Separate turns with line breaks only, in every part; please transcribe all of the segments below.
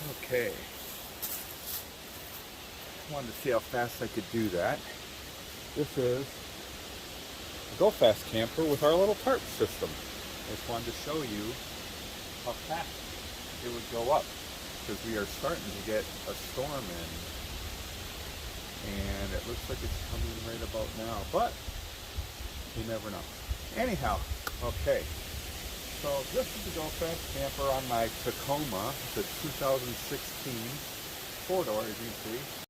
Okay, wanted to see how fast I could do that. This is a Go Fast camper with our little tarp system. I just wanted to show you how fast it would go up because we are starting to get a storm in, and it looks like it's coming right about now, but you never know. Anyhow, okay, so this is the Go Fast camper on my Tacoma. It's a 2016 four-door, as you can see.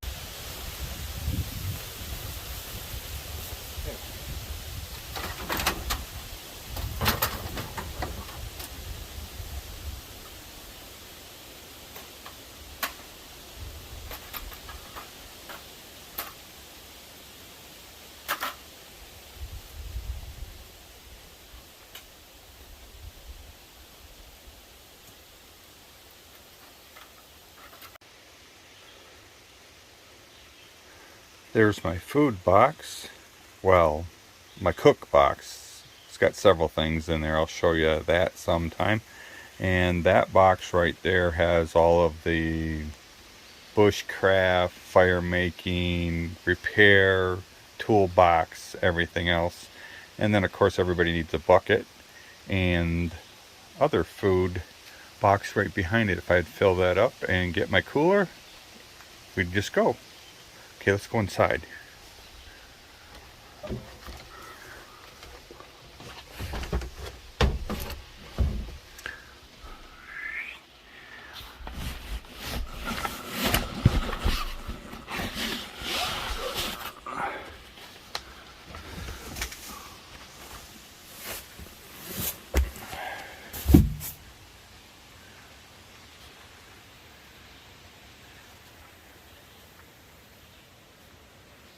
There's my food box. Well, my cook box. It's got several things in there. I'll show you that sometime. And that box right there has all of the bushcraft, fire making, repair, toolbox, everything else. And then of course everybody needs a bucket and other food box right behind it. If I'd fill that up and get my cooler, we'd just go. Okay, let's go inside.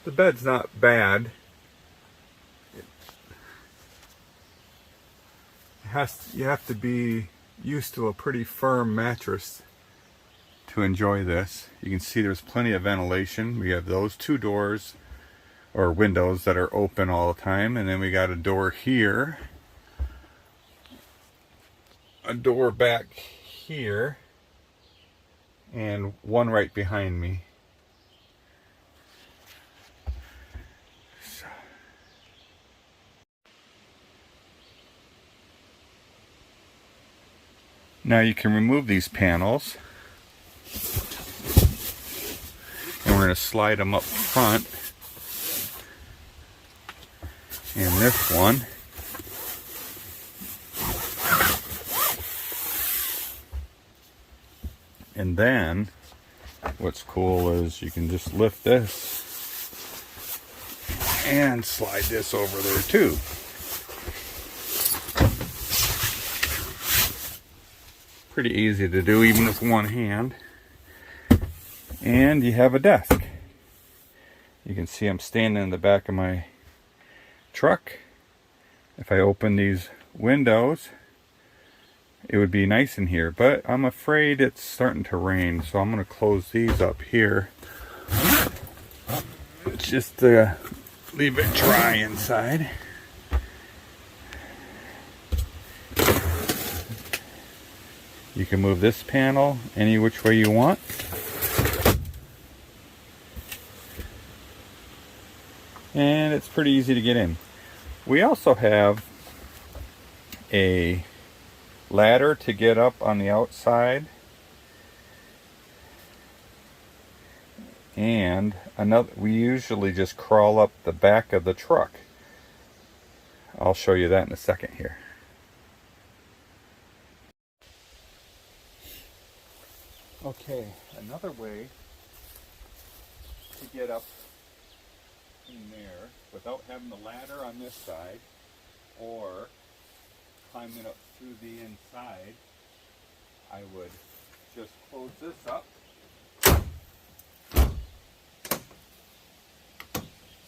The bed's not bad. You have to be used to a pretty firm mattress to enjoy this. You can see there's plenty of ventilation. We have those two doors or windows that are open all the time, and then we got a door here, a door back here, and one right behind me. Now you can remove these panels, and we're going to slide them up front. And this one, and then what's cool is you can just lift this and slide this over there too. Pretty easy to do even with one hand. And you have a desk. You can see I'm standing in the back of my truck. If I open these windows, it would be nice in here, but I'm afraid it's starting to rain, so I'm going to close these up here just to leave it dry inside. You can move this panel any which way you want. And it's pretty easy to get in. We also have a ladder to get up on the outside. And another, we usually just crawl up the back of the truck. I'll show you that in a second here. Okay, another way to get up in there without having the ladder on this side or climbing up through the inside, I would just close this up.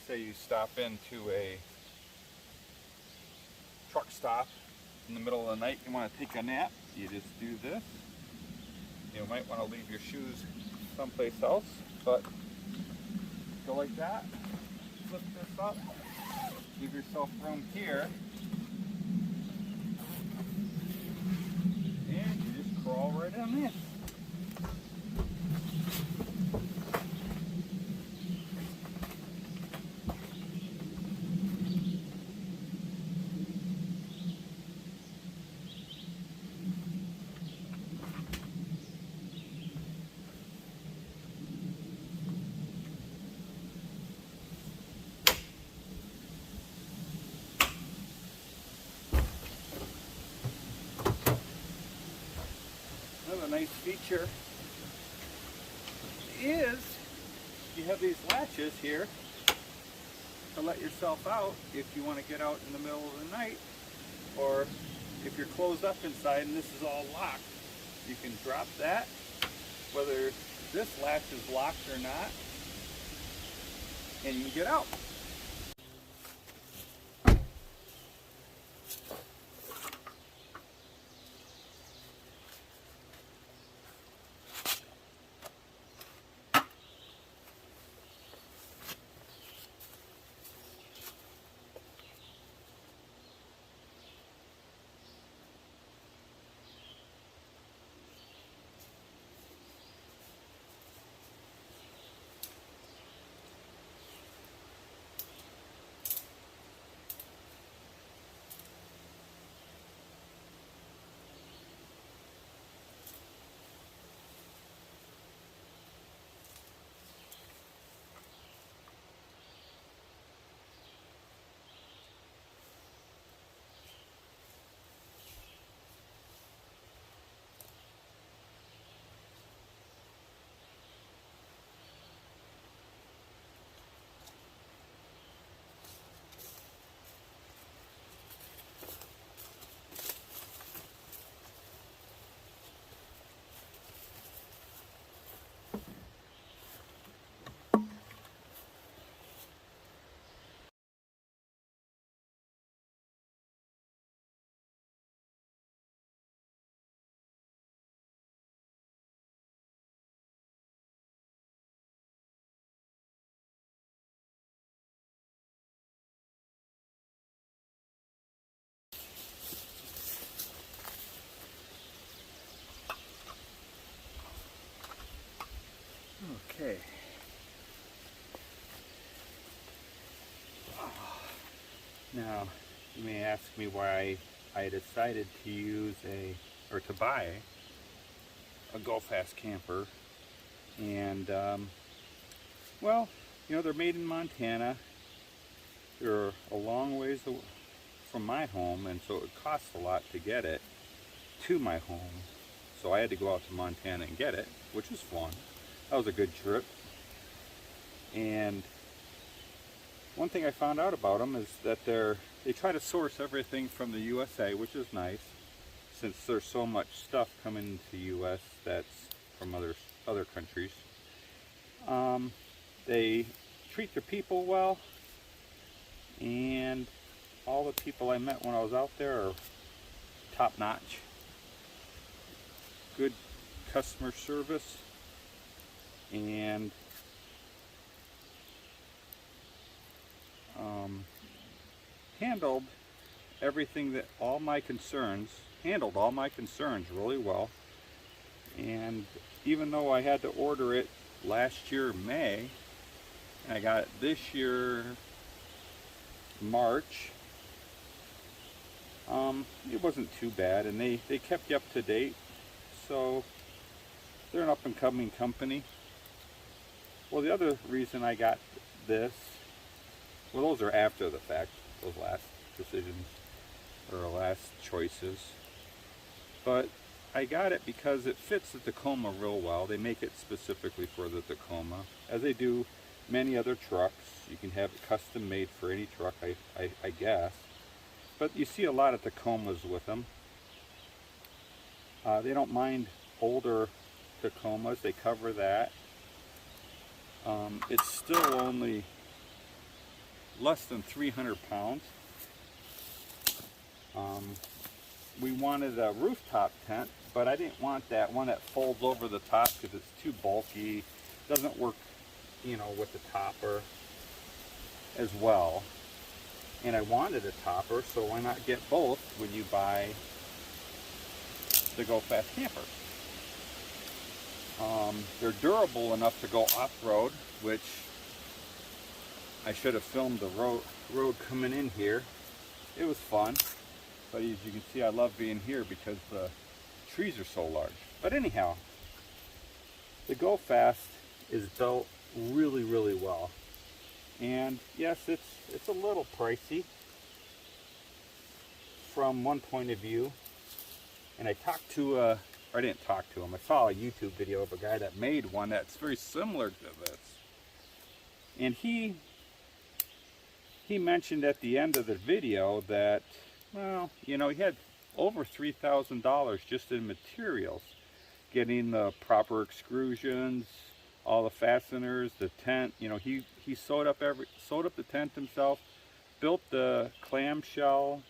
Say you stop into a truck stop in the middle of the night, you want to take a nap, you just do this. You might want to leave your shoes someplace else, but go like that, flip this up, give yourself room here, and you just crawl right on in. feature is you have these latches here to let yourself out if you want to get out in the middle of the night, or if you're closed up inside and this is all locked, you can drop that, whether this latch is locked or not, and you can get out. Okay. Now, you may ask me why I decided to use to buy a Go Fast camper. And, well, you know, they're made in Montana. They're a long ways from my home, and so it costs a lot to get it to my home. So I had to go out to Montana and get it, which was fun. That was a good trip. And one thing I found out about them is that they try to source everything from the USA, which is nice, since there's so much stuff coming to the US that's from other countries. They treat their people well, and all the people I met when I was out there are top-notch. Good customer service, and handled all my concerns really well. And even though I had to order it last year May, and I got it this year March, it wasn't too bad, and they kept you up to date. So they're an up-and-coming company. Well, the other reason I got this, well, those are after the fact, those last decisions or last choices. But I got it because it fits the Tacoma real well. They make it specifically for the Tacoma, as they do many other trucks. You can have it custom made for any truck, I guess. But you see a lot of Tacomas with them. They don't mind older Tacomas. They cover that. It's still only less than 300 pounds. We wanted a rooftop tent, but I didn't want that one that folds over the top because it's too bulky. Doesn't work, you know, with the topper as well. And I wanted a topper, so why not get both when you buy the Go Fast camper? They're durable enough to go off-road, which I should have filmed the road coming in here. It was fun, but as you can see, I love being here because the trees are so large. But anyhow, the Go Fast is built really, really well. And yes, it's a little pricey from one point of view. And I talked to I didn't talk to him. I saw a YouTube video of a guy that made one that's very similar to this. And he mentioned at the end of the video that, well, you know, he had over $3,000 just in materials, getting the proper extrusions, all the fasteners, the tent. You know, he sewed up the tent himself, built the clamshell,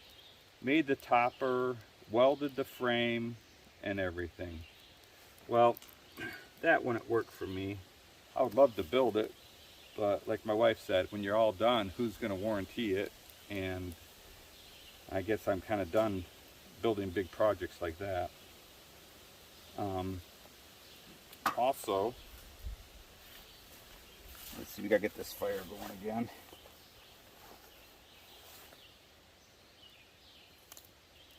made the topper, welded the frame, and everything. Well, that wouldn't work for me. I would love to build it, but like my wife said, when you're all done, who's going to warranty it? And I guess I'm kind of done building big projects like that. Also, let's see, we gotta get this fire going again.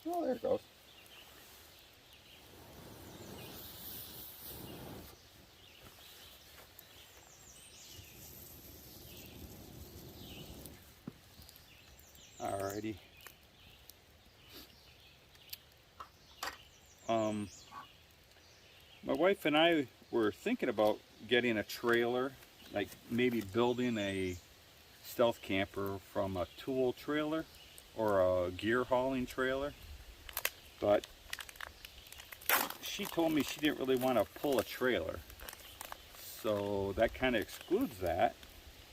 Oh, there it goes. Alrighty. My wife and I were thinking about getting a trailer, like maybe building a stealth camper from a tool trailer or a gear hauling trailer. But she told me she didn't really want to pull a trailer, so that kind of excludes that.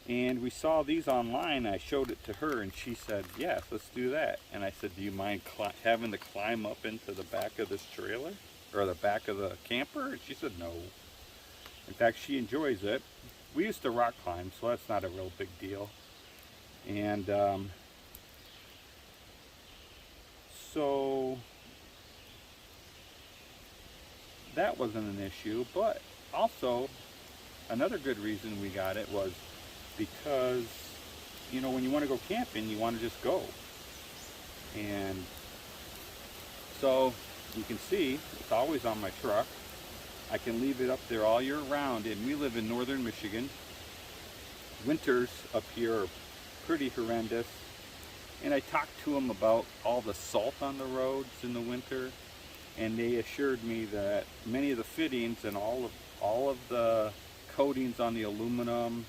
And we saw these online. I showed it to her and she said, yes, let's do that. And I said, do you mind having to climb up into the back of this trailer or the back of the camper? And she said no. In fact, she enjoys it. We used to rock climb, so that's not a real big deal. And so that wasn't an issue. But also another good reason we got it was because, you know, when you want to go camping, you want to just go. And so you can see it's always on my truck. I can leave it up there all year round, and we live in northern Michigan. Winters up here are pretty horrendous. And I talked to them about all the salt on the roads in the winter, and they assured me that many of the fittings and all of the coatings on the aluminum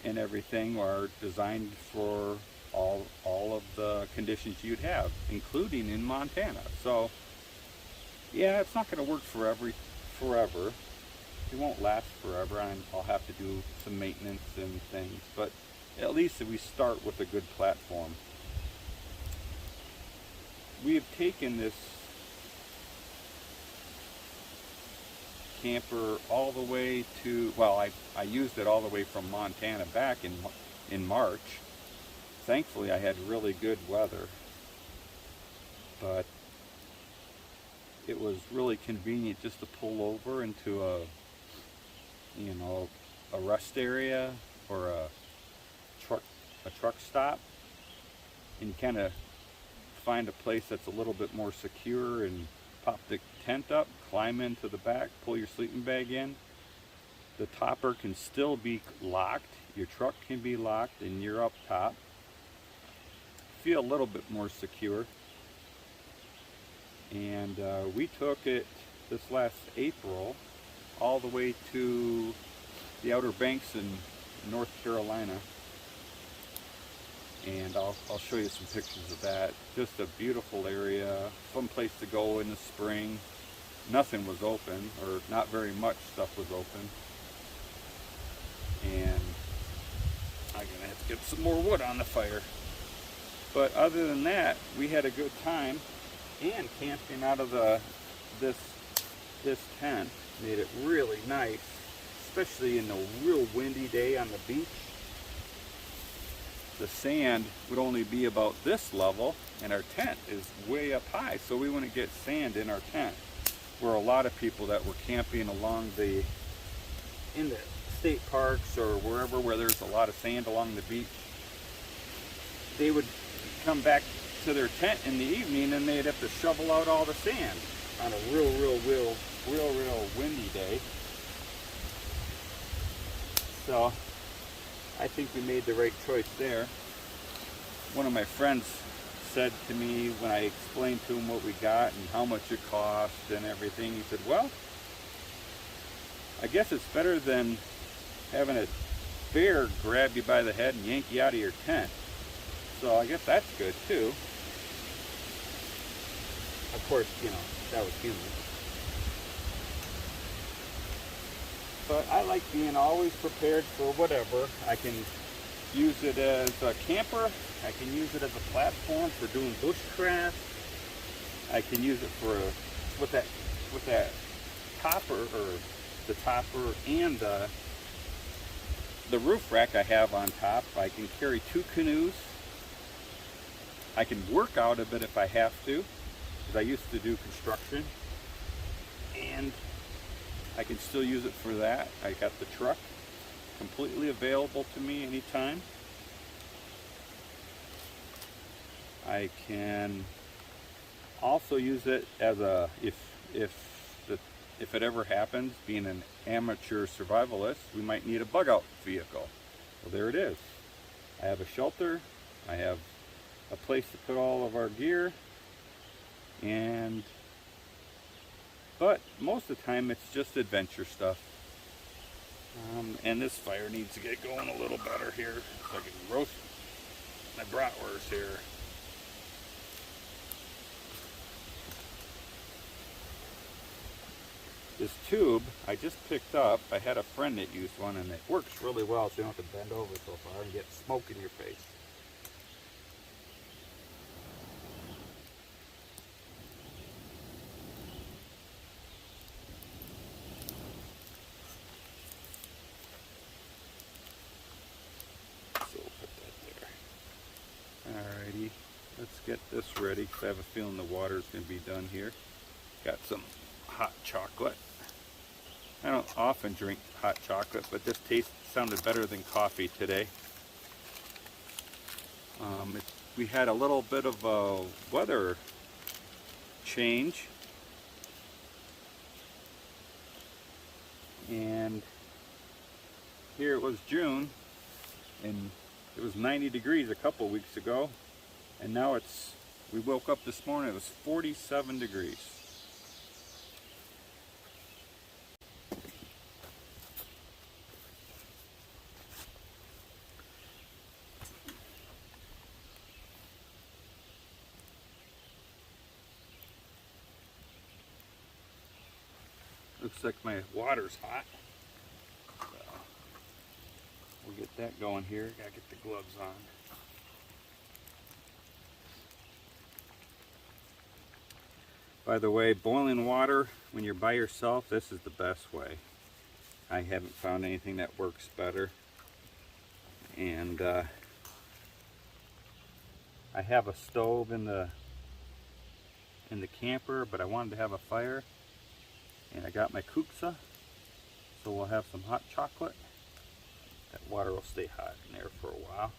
and everything are designed for all of the conditions you'd have, including in Montana. So yeah, it's not going to work forever. It won't last forever. I'll have to do some maintenance and things, but at least if we start with a good platform. We have taken this camper all the way to, well, I used it all the way from Montana back in March. Thankfully I had really good weather, but it was really convenient just to pull over into a, you know, a rest area or a truck stop, and kind of find a place that's a little bit more secure and pop the tent up, climb into the back, pull your sleeping bag in. The topper can still be locked, your truck can be locked, and you're up top. Feel a little bit more secure. And we took it this last April all the way to the Outer Banks in North Carolina. And I'll show you some pictures of that. Just a beautiful area, fun place to go in the spring. Nothing was open, or not very much stuff was open. And I'm gonna have to get some more wood on the fire. But other than that, we had a good time. And camping out of this tent made it really nice, especially in a real windy day on the beach. The sand would only be about this level, and our tent is way up high, so we wouldn't get sand in our tent. Where a lot of people that were camping along in the state parks or wherever where there's a lot of sand along the beach, they would come back to their tent in the evening and they'd have to shovel out all the sand on a real windy day. So I think we made the right choice there. One of my friends said to me when I explained to him what we got and how much it cost and everything, he said, well, I guess it's better than having a bear grab you by the head and yank you out of your tent. So I guess that's good too. Of course, you know, that was human. But I like being always prepared for whatever. I can use it as a camper. I can use it as a platform for doing bushcraft. I can use it for with that topper, or the topper and the roof rack I have on top. I can carry 2 canoes. I can work out of it if I have to, because I used to do construction, and I can still use it for that. I got the truck completely available to me anytime. I can also use it as a, if it ever happens, being an amateur survivalist, we might need a bug out vehicle. Well, there it is. I have a shelter, I have a place to put all of our gear, but most of the time it's just adventure stuff. And this fire needs to get going a little better here so I can roast my bratwurst here. This tube I just picked up. I had a friend that used one, and it works really well, so you don't have to bend over so far and get smoke in your face. So we'll put that there. Alrighty, let's get this ready, because I have a feeling the water's going to be done here. Got some hot chocolate. I don't often drink hot chocolate, but this sounded better than coffee today. We had a little bit of a weather change, and here it was June, and it was 90 degrees a couple weeks ago, and now we woke up this morning, it was 47 degrees. Looks like my water's hot. So we'll get that going here. Gotta get the gloves on. By the way, boiling water when you're by yourself, this is the best way. I haven't found anything that works better. And I have a stove in the camper, but I wanted to have a fire. And I got my kuksa, so we'll have some hot chocolate. That water will stay hot in there for a while.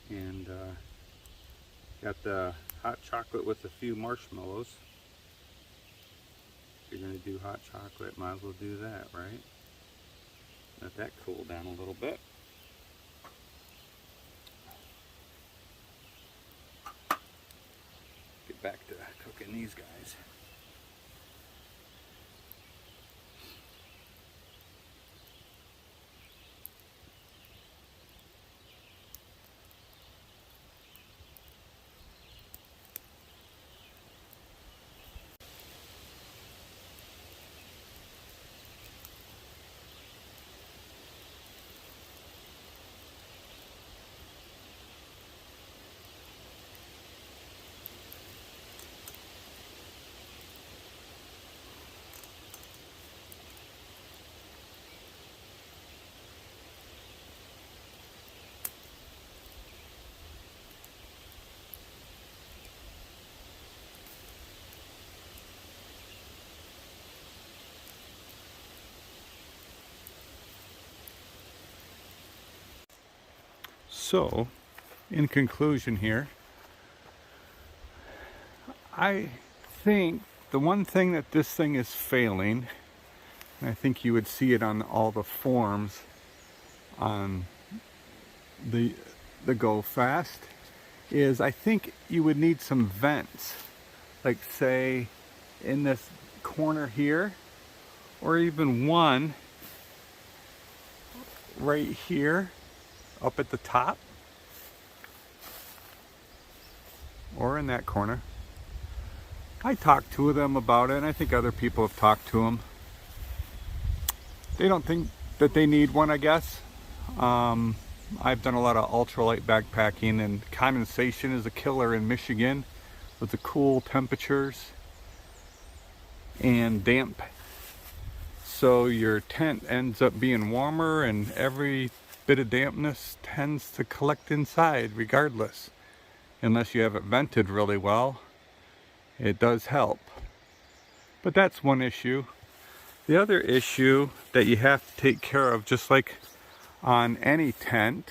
And got the hot chocolate with a few marshmallows. If you're going to do hot chocolate, might as well do that, right? Let that cool down a little bit. Get back to cooking these guys. So, in conclusion here, I think the one thing that this thing is failing, and I think you would see it on all the forums on the the go fast is I think you would need some vents, like say in this corner here, or even one right here up at the top, or in that corner. I talked to them about it, and I think other people have talked to them. They don't think that they need one, I guess. I've done a lot of ultralight backpacking, and condensation is a killer in Michigan with the cool temperatures and damp. So your tent ends up being warmer, and every bit of dampness tends to collect inside regardless. Unless you have it vented really well, it does help. But that's one issue. The other issue that you have to take care of, just like on any tent,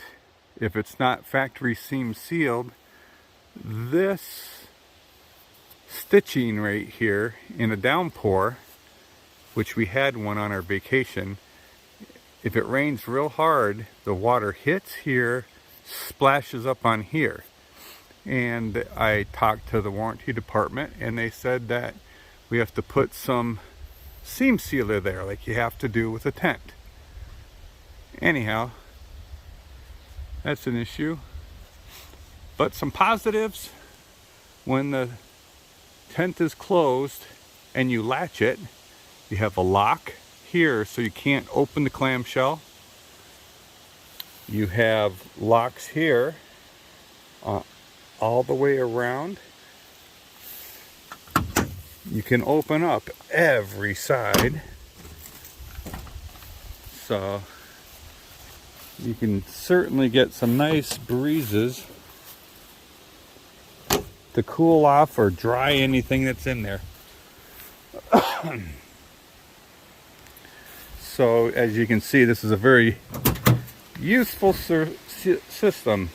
if it's not factory seam sealed, this stitching right here in a downpour, which we had one on our vacation, if it rains real hard, the water hits here, splashes up on here. And I talked to the warranty department, and they said that we have to put some seam sealer there, like you have to do with a tent. Anyhow, that's an issue. But some positives: when the tent is closed and you latch it, you have a lock here so you can't open the clamshell. You have locks here all the way around. You can open up every side, so you can certainly get some nice breezes to cool off or dry anything that's in there. So as you can see, this is a very useful system.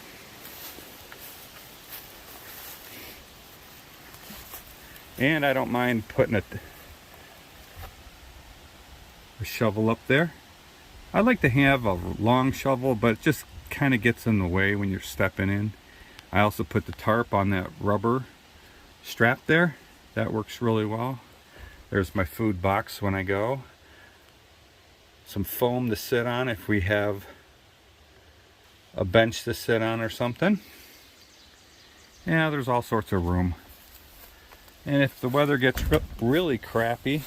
And I don't mind putting a shovel up there. I like to have a long shovel, but it just kind of gets in the way when you're stepping in. I also put the tarp on that rubber strap there. That works really well. There's my food box when I go. Some foam to sit on if we have a bench to sit on or something. Yeah, there's all sorts of room. And if the weather gets really crappy,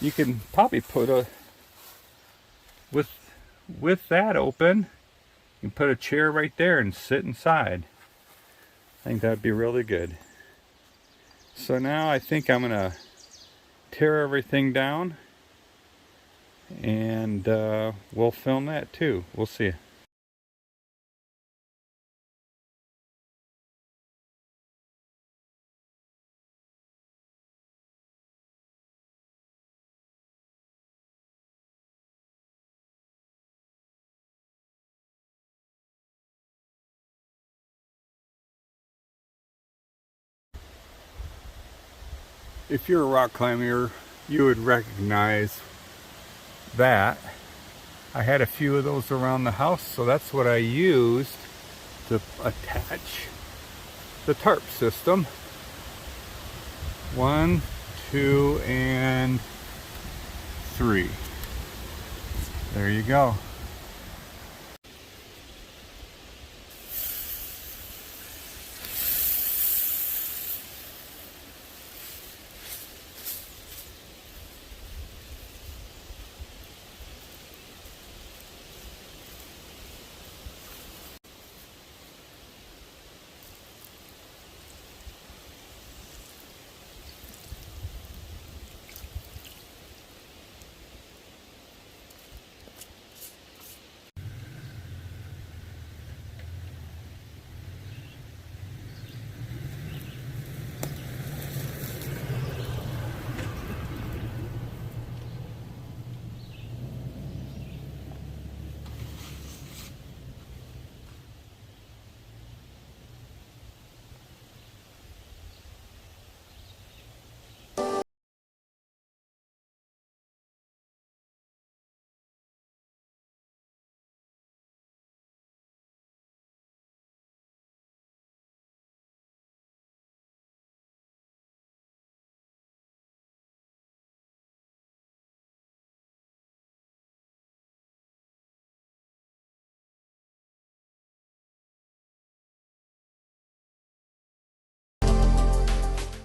you can probably put with that open, you can put a chair right there and sit inside. I think that'd be really good. So now I think I'm gonna tear everything down, and we'll film that too. We'll see you. If you're a rock climber, you would recognize that. I had a few of those around the house, so that's what I used to attach the tarp system. 1, 2, and 3. There you go.